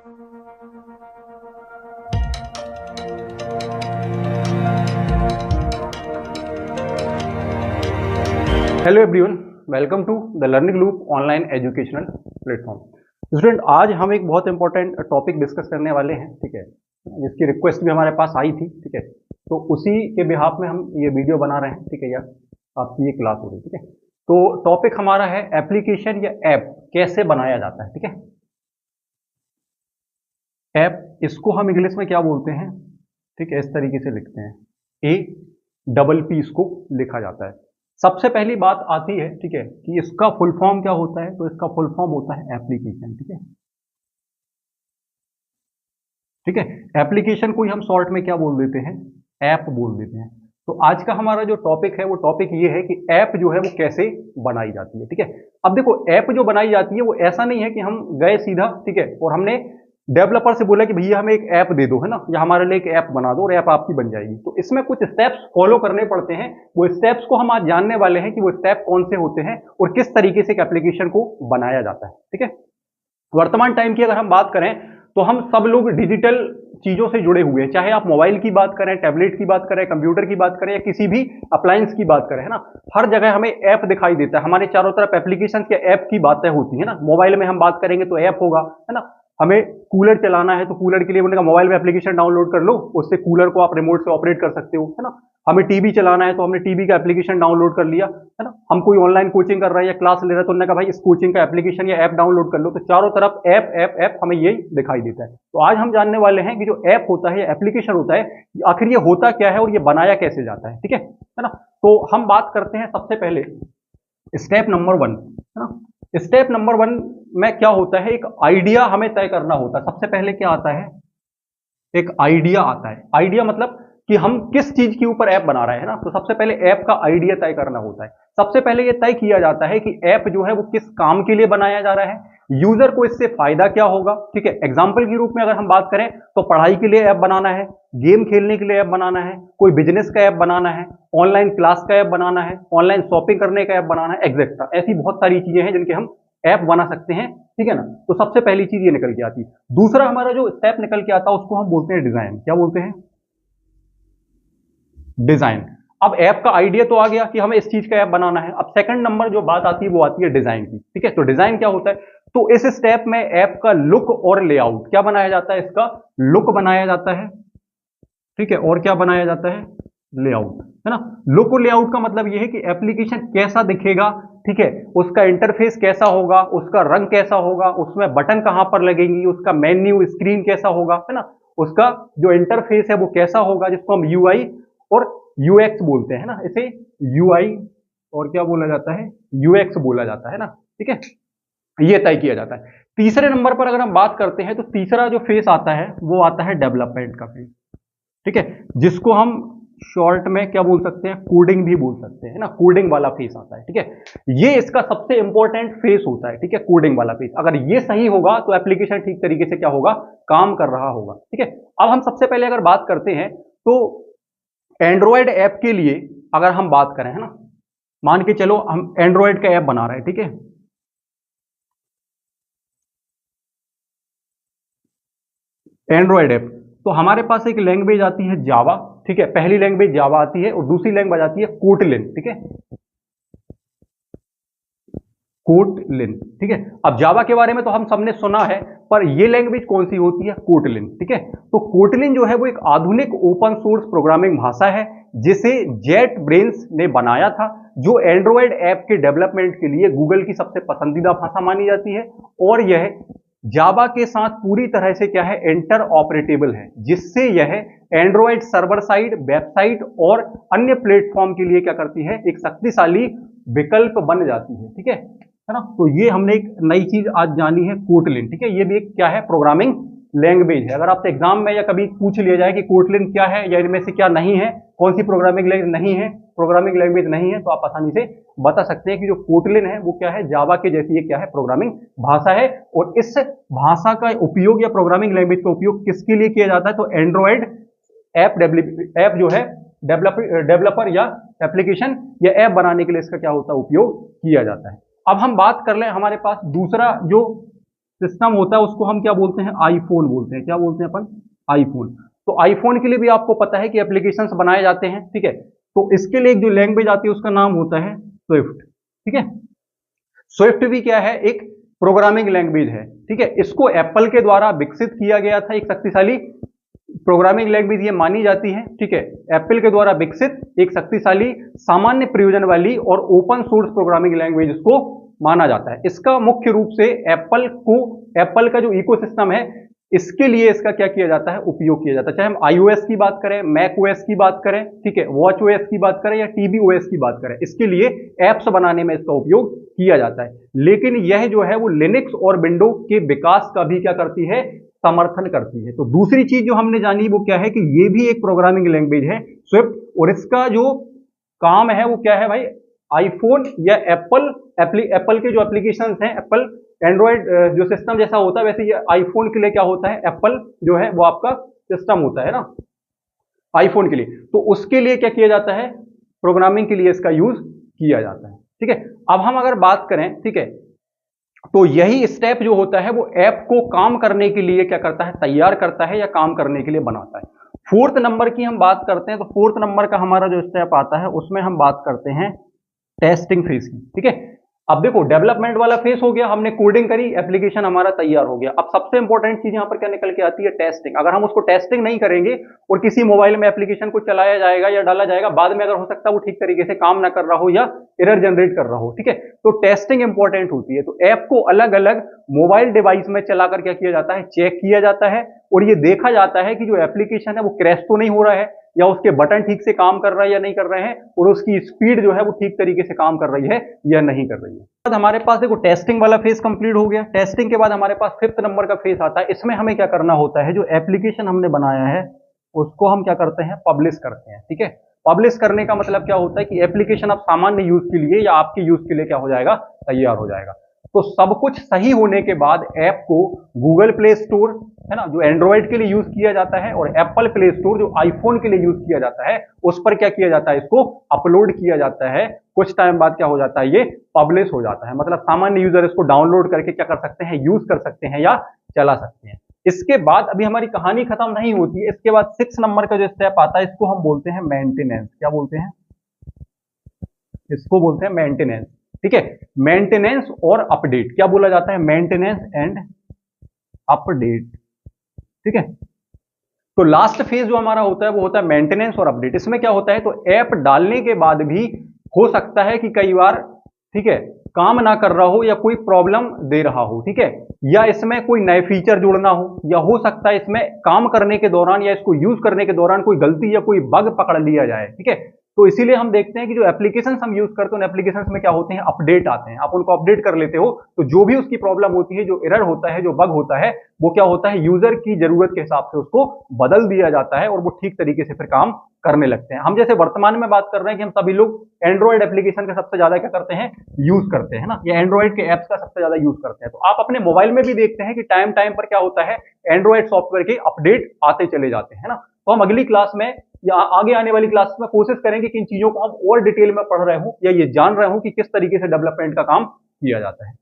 Hello everyone, welcome to the learning loop online educational platform. Student, आज हम एक बहुत इंपॉर्टेंट टॉपिक डिस्कस करने वाले हैं, ठीक है, जिसकी रिक्वेस्ट भी हमारे पास आई थी, ठीक है। तो उसी के बिहाफ में हम ये वीडियो बना रहे हैं, ठीक है, या आपकी ये क्लास हो रही है, ठीक है। तो टॉपिक हमारा है एप्लीकेशन या ऐप कैसे बनाया जाता है, ठीक है। ऐप, इसको हम इंग्लिश में क्या बोलते हैं, ठीक है, इस तरीके से लिखते हैं, APP इसको लिखा जाता है। सबसे पहली बात आती है, ठीक है, कि इसका फुल फॉर्म क्या होता है। तो इसका फुल फॉर्म होता है एप्लीकेशन, ठीक है, ठीक है। एप्लीकेशन को ही हम शॉर्ट में क्या बोल देते हैं, ऐप बोल देते हैं। तो आज का हमारा जो टॉपिक है वो टॉपिक ये है कि ऐप जो है वो कैसे बनाई जाती है, ठीक है। अब देखो, ऐप जो बनाई जाती है वो ऐसा नहीं है कि हम गए सीधा, ठीक है, और हमने डेवलपर से बोला कि भैया हमें एक ऐप दे दो, है ना, या हमारे लिए एक ऐप बना दो और ऐप आपकी बन जाएगी। तो इसमें कुछ स्टेप्स फॉलो करने पड़ते हैं। वो स्टेप्स को हम आज जानने वाले हैं कि वो स्टेप कौन से होते हैं और किस तरीके से एक एप्लीकेशन को बनाया जाता है, ठीक है। वर्तमान टाइम की अगर हम बात करें तो हम सब लोग डिजिटल चीजों से जुड़े हुए हैं, चाहे आप मोबाइल की बात करें, टैबलेट की बात करें, कंप्यूटर की बात करें या किसी भी अप्लायंस की बात करें, है ना, हर जगह हमें ऐप दिखाई देता है। हमारे चारों तरफ एप्लीकेशन या ऐप की बातें होती है ना। मोबाइल में हम बात करेंगे तो ऐप होगा, है ना। हमें कूलर चलाना है तो कूलर के लिए मैंने कहा मोबाइल में एप्लीकेशन डाउनलोड कर लो, उससे कूलर को आप रिमोट से ऑपरेट कर सकते हो, है ना। हमें टीवी चलाना है तो हमने टीवी का एप्लीकेशन डाउनलोड कर लिया, है ना। हम कोई ऑनलाइन कोचिंग कर रहे हैं या क्लास ले रहे हैं तो उन्होंने कहा भाई इस कोचिंग का एप्लीकेशन या ऐप डाउनलोड कर लो। तो चारों तरफ ऐप ऐप ऐप हमें यही दिखाई देता है। तो आज हम जानने वाले हैं कि जो ऐप होता है या एप्लीकेशन होता है आखिर ये होता क्या है और ये बनाया कैसे जाता है, ठीक है ना। तो हम बात करते हैं सबसे पहले स्टेप नंबर 1, है ना। स्टेप नंबर 1 में क्या होता है, एक आइडिया हमें तय करना होता है। सबसे पहले क्या आता है, एक आइडिया आता है। आइडिया मतलब कि हम किस चीज के ऊपर ऐप बना रहे हैं ना। तो सबसे पहले ऐप का आइडिया तय करना होता है। सबसे पहले यह तय किया जाता है कि ऐप जो है वो किस काम के लिए बनाया जा रहा है, यूजर को इससे फायदा क्या होगा, ठीक है। एग्जाम्पल के रूप में अगर हम बात करें तो पढ़ाई के लिए ऐप बनाना है, गेम खेलने के लिए ऐप बनाना है, कोई बिजनेस का ऐप बनाना है, ऑनलाइन क्लास का ऐप बनाना है, ऑनलाइन शॉपिंग करने का ऐप बनाना है, एग्जेक्ट्रा। ऐसी बहुत सारी चीजें हैं जिनके हम ऐप बना सकते हैं, ठीक है ना। तो सबसे पहली चीज ये निकल के आती है। दूसरा हमारा जो स्टेप निकल के आता है उसको हम बोलते हैं डिजाइन। क्या बोलते हैं, डिजाइन। अब ऐप का आइडिया तो आ गया कि हमें इस चीज का ऐप बनाना है। अब सेकंड नंबर जो बात आती है वो आती है डिजाइन की, ठीक है। तो डिजाइन क्या होता है, तो इस स्टेप में ऐप का लुक और लेआउट क्या बनाया जाता है, इसका लुक बनाया जाता है, ठीक है, और क्या बनाया जाता है, लेआउट, है ना। लुक और लेआउट का मतलब यह है कि एप्लीकेशन कैसा दिखेगा, ठीक है, उसका इंटरफेस कैसा होगा, उसका रंग कैसा होगा, उसमें बटन कहां पर लगेंगी, उसका मेन्यू स्क्रीन कैसा होगा, है ना, उसका जो इंटरफेस है वो कैसा होगा, जिसको हम यूआई और यूएक्स बोलते हैं ना। इसे यूआई और क्या बोला जाता है, यूएक्स बोला जाता है ना, ठीक है। ये तय किया जाता है। तीसरे नंबर पर अगर हम बात करते हैं तो तीसरा जो फेस आता है वो आता है डेवलपमेंट का फेस, ठीक है, जिसको हम शॉर्ट में क्या बोल सकते हैं, कोडिंग भी बोल सकते हैं ना। कोडिंग वाला फेस आता है, ठीक है। ये इसका सबसे इंपॉर्टेंट फेस होता है, ठीक है, कोडिंग वाला फेस। अगर ये सही होगा तो एप्लीकेशन ठीक तरीके से क्या होगा, काम कर रहा होगा, ठीक है। अब हम सबसे पहले अगर बात करते हैं तो एंड्रॉयड ऐप के लिए अगर हम बात करें, है ना, मान के चलो हम एंड्रॉयड का ऐप बना रहे हैं, ठीक है। एंड्रॉयड ऐप, तो हमारे पास एक लैंग्वेज आती है जावा, ठीक है, पहली लैंग्वेज जावा आती है और दूसरी लैंग्वेज आती है कोटलिन, ठीक है, कोटलिन, ठीक है। अब जावा के बारे में तो हम सबने सुना है, पर ये लैंग्वेज कौन सी होती है, कोटलिन, ठीक है। तो कोटलिन जो है वो एक आधुनिक ओपन सोर्स प्रोग्रामिंग भाषा है जिसे जेट ब्रेन्स ने बनाया था, जो एंड्रॉयड ऐप के डेवलपमेंट के लिए गूगल की सबसे पसंदीदा भाषा मानी जाती है। और यह जावा के साथ पूरी तरह से क्या है, इंटर ऑपरेटेबल है, जिससे यह एंड्रॉयड सर्वर साइड, वेबसाइट और अन्य प्लेटफॉर्म के लिए क्या करती है, एक शक्तिशाली विकल्प बन जाती है, ठीक है ना। तो ये हमने एक नई चीज आज जानी है, कोटलिन, ठीक है। ये भी एक क्या है, प्रोग्रामिंग लैंग्वेज है। अगर आपसे एग्जाम में या कभी पूछ लिया जाए कि कोटलिन क्या है या इनमें से क्या नहीं है, कौन सी प्रोग्रामिंग लैंग्वेज नहीं है, प्रोग्रामिंग लैंग्वेज नहीं है, तो आप आसानी से बता सकते हैं कि जो कोटलिन है वो क्या है, जावा के जैसी ये क्या है, प्रोग्रामिंग भाषा है। और इस भाषा का उपयोग या प्रोग्रामिंग लैंग्वेज का उपयोग किसके लिए किया जाता है, तो एंड्रॉयड ऐप जो है डेवलपर या एप्लीकेशन या ऐप बनाने के लिए इसका क्या होता है, उपयोग किया जाता है। अब हम बात कर लें, हमारे पास दूसरा जो सिस्टम होता है उसको हम क्या बोलते हैं, आईफोन बोलते हैं। क्या बोलते हैं अपन, आईफोन। तो आईफोन के लिए भी आपको पता है कि एप्लीकेशंस बनाए जाते हैं, ठीक है। तो इसके लिए एक जो लैंग्वेज आती है उसका नाम होता है स्विफ्ट, ठीक है। स्विफ्ट भी क्या है, एक प्रोग्रामिंग लैंग्वेज है, ठीक है। इसको एप्पल के द्वारा विकसित किया गया था, एक शक्तिशाली प्रोग्रामिंग लैंग्वेज ये मानी जाती है, ठीक है। एप्पल के द्वारा विकसित एक शक्तिशाली सामान्य प्रयोजन वाली और ओपन सोर्स प्रोग्रामिंग लैंग्वेज इसको माना जाता है। इसका मुख्य रूप से एप्पल का जो इकोसिस्टम है इसके लिए इसका क्या किया जाता है, उपयोग किया जाता है। चाहे हम iOS की बात करें, मैक ओएस की बात करें, ठीक है, वॉच ओएस की बात करें या टीबी ओएस की बात करें, इसके लिए एप्स बनाने में इसका उपयोग किया जाता है। लेकिन यह जो है वो लिनक्स और विंडो के विकास का भी क्या करती है, समर्थन करती है। तो दूसरी चीज जो हमने जानी वो क्या है कि ये भी एक प्रोग्रामिंग लैंग्वेज है स्विफ्ट, और इसका जो काम है वो क्या है भाई, आईफोन या एप्पल के जो एप्लीकेशंस हैं, एप्पल एंड्रॉयड जो सिस्टम जैसा होता है वैसे ये आईफोन के लिए क्या होता है, एप्पल जो है वो आपका सिस्टम होता है ना आईफोन के लिए। तो उसके लिए क्या किया जाता है, प्रोग्रामिंग के लिए इसका यूज किया जाता है, ठीक है। अब हम अगर बात करें, ठीक है, तो यही स्टेप जो होता है वो ऐप को काम करने के लिए क्या करता है, तैयार करता है या काम करने के लिए बनाता है। फोर्थ नंबर की हम बात करते हैं, तो फोर्थ नंबर का हमारा जो स्टेप आता है उसमें हम बात करते हैं टेस्टिंग फेज की, ठीक है। अब देखो डेवलपमेंट वाला फेज हो गया, हमने कोडिंग करी, एप्लीकेशन हमारा तैयार हो गया। अब सबसे इंपॉर्टेंट चीज यहां पर क्या निकल के आती है, टेस्टिंग। अगर हम उसको टेस्टिंग नहीं करेंगे और किसी मोबाइल में एप्लीकेशन को चलाया जाएगा या डाला जाएगा, बाद में अगर हो सकता है वो ठीक तरीके से काम ना कर रहा हो या एरर जनरेट कर रहा हो, ठीक है, तो टेस्टिंग इंपॉर्टेंट होती है। तो ऐप को अलग अलग मोबाइल डिवाइस में चलाकर क्या किया जाता है, चेक किया जाता है और ये देखा जाता है कि जो एप्लीकेशन है वो क्रैश तो नहीं हो रहा है, या उसके बटन ठीक से काम कर रहा है या नहीं कर रहे हैं, और उसकी स्पीड जो है वो ठीक तरीके से काम कर रही है या नहीं कर रही है। बाद हमारे पास देखो टेस्टिंग वाला फेज कंप्लीट हो गया। टेस्टिंग के बाद हमारे पास फिफ्थ नंबर का फेज आता है। इसमें हमें क्या करना होता है, जो एप्लीकेशन हमने बनाया है उसको हम क्या करते हैं, पब्लिश करते हैं, ठीक है। पब्लिश करने का मतलब क्या होता है कि एप्लीकेशन अब सामान्य यूज के लिए या आपके यूज के लिए क्या हो जाएगा, तैयार हो जाएगा। तो सब कुछ सही होने के बाद ऐप को गूगल प्ले स्टोर है ना, जो एंड्रॉयड के लिए यूज किया जाता है, और एप्पल प्ले स्टोर जो आईफोन के लिए यूज किया जाता है, उस पर क्या किया जाता है, इसको अपलोड किया जाता है। कुछ टाइम बाद क्या हो जाता है, ये पब्लिश हो जाता है। मतलब सामान्य यूजर इसको डाउनलोड करके क्या कर सकते हैं, यूज कर सकते हैं या चला सकते हैं। इसके बाद अभी हमारी कहानी खत्म नहीं होती है। इसके बाद 6 नंबर का जो स्टेप आता है इसको हम बोलते हैं मेंटेनेंस। क्या बोलते हैं, इसको बोलते हैं मेंटेनेंस, ठीक है। मेंटेनेंस और अपडेट, क्या बोला जाता है, मेंटेनेंस एंड अपडेट, ठीक है। तो लास्ट फेज जो हमारा होता है वो होता है मेंटेनेंस और अपडेट। इसमें क्या होता है, तो ऐप डालने के बाद भी हो सकता है कि कई बार, ठीक है, काम ना कर रहा हो या कोई प्रॉब्लम दे रहा हो, ठीक है, या इसमें कोई नए फीचर जोड़ना हो, या हो सकता है इसमें काम करने के दौरान या इसको यूज करने के दौरान कोई गलती या कोई बग पकड़ लिया जाए, ठीक है। तो इसीलिए हम देखते हैं कि जो एप्लीकेशंस हम यूज करते हैं उन एप्लीकेशंस में क्या होते हैं, अपडेट आते हैं। आप उनको अपडेट कर लेते हो तो जो भी उसकी प्रॉब्लम होती है, जो एरर होता है, जो बग होता है, वो क्या होता है, यूजर की जरूरत के हिसाब से उसको बदल दिया जाता है और वो ठीक तरीके से फिर काम करने लगते हैं। हम जैसे वर्तमान में बात कर रहे हैं कि हम सभी लोग एंड्रॉइड एप्लीकेशन का सबसे ज्यादा क्या करते हैं, यूज करते हैं ना, या एंड्रॉइड के एप्स का सबसे ज्यादा यूज करते हैं। तो आप अपने मोबाइल में भी देखते हैं कि टाइम टाइम पर क्या होता है, एंड्रॉइड सॉफ्टवेयर के अपडेट आते चले जाते हैं ना। तो हम अगली क्लास में या आगे आने वाली क्लास में कोशिश करेंगे कि इन चीजों को हम और डिटेल में पढ़ रहे हूं या ये जान रहे हूं कि किस तरीके से डेवलपमेंट का काम किया जाता है।